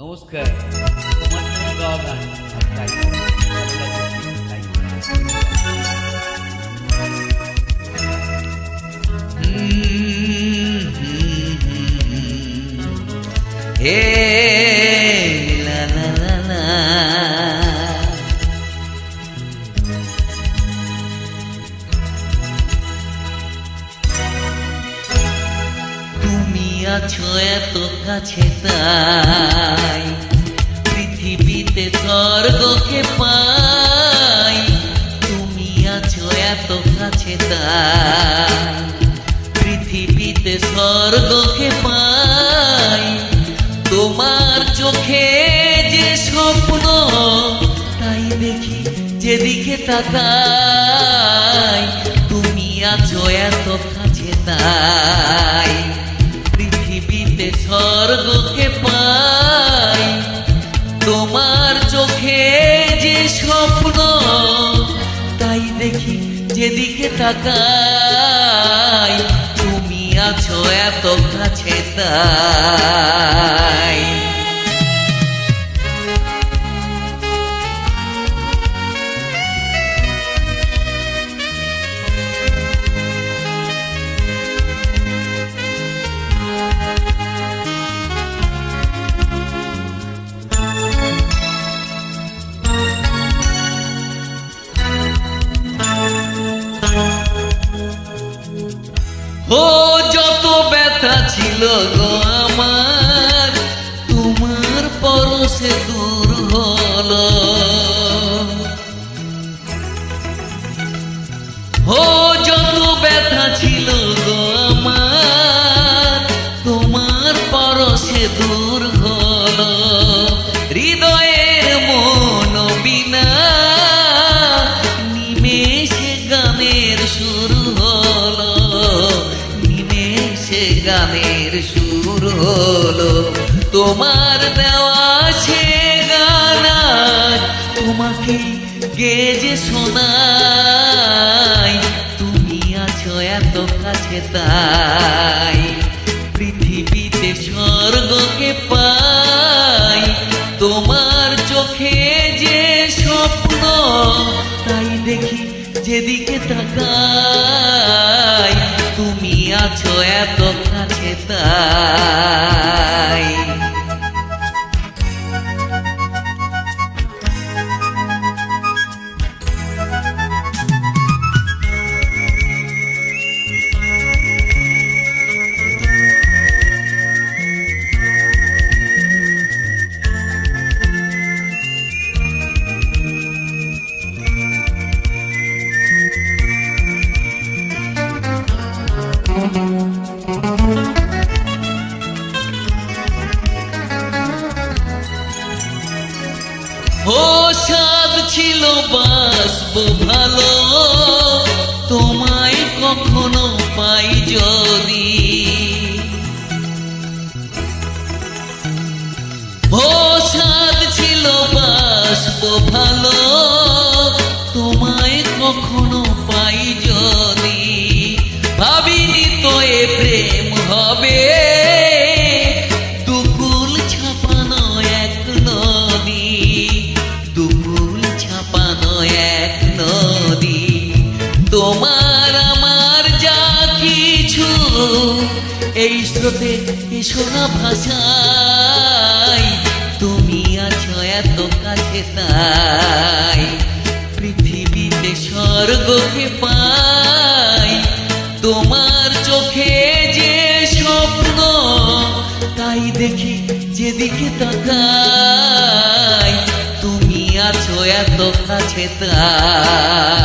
নমস্কার। তোমার জন্য গাওয়া গান তাই হে লা লা লা লা, তুমি আছো এত কাছে তাই পৃথিবীতে স্বর্গকে পাই। তুমি আছো এত কাছে তাই পৃথিবীতে স্বর্গকে পাই। তোমার চোখে যে স্বপ্ন তাই দেখি যেদিকে তাকাই। তুমি আছো এত কাছে তাই পৃথিবীতে স্বর্গকে পাই। তোমার চোখে যে স্বপ্ন তাই দেখি যেদিকে তাকাই। তুমি আছো এত কাছে তাই। ও যত ব্যথা ছিল গো আমার তোমার পরশে দূর হলো। ও যত ব্যথা ছিল গো আমার তোমার পরশে দূর হলো। হৃদয়ের মন বিনা নিমেষে গানের শুরু হলো। নিমেষে গানের সুর হলো। তোমার দেওয়া সে গান তোমাকে গেয়ে শোনাই। তুমি আছো এত কাছে তাই পৃথিবীতে স্বর্গকে পাই। তোমার চোখে যে স্বপ্ন তাই দেখি যেদিকে তাকাই। তুমি আছো এত কাছে তাই। ও সাদ ছিল বাসবো ভালো তোমায় কখনো পাই যদি। ও সাদ ছিল বাসবো ভালো তোমায় কখনো পাই যদি। ভাবিনি তো এ প্রেম হবে দুকুল ছাপানো এক নদী। দুকুল ছাপানো এক নদী। তোমার আমার যা কিছু এই স্রোতে এসো না ভাষাই। তুমি আছো এত কাছে তাই পৃথিবীতে স্বর্গকে পাই। তোমার চোখে যে স্বপ্ন তাই দেখি যেদিকে তাকাই। তুমি আছো এত কাছে তাই।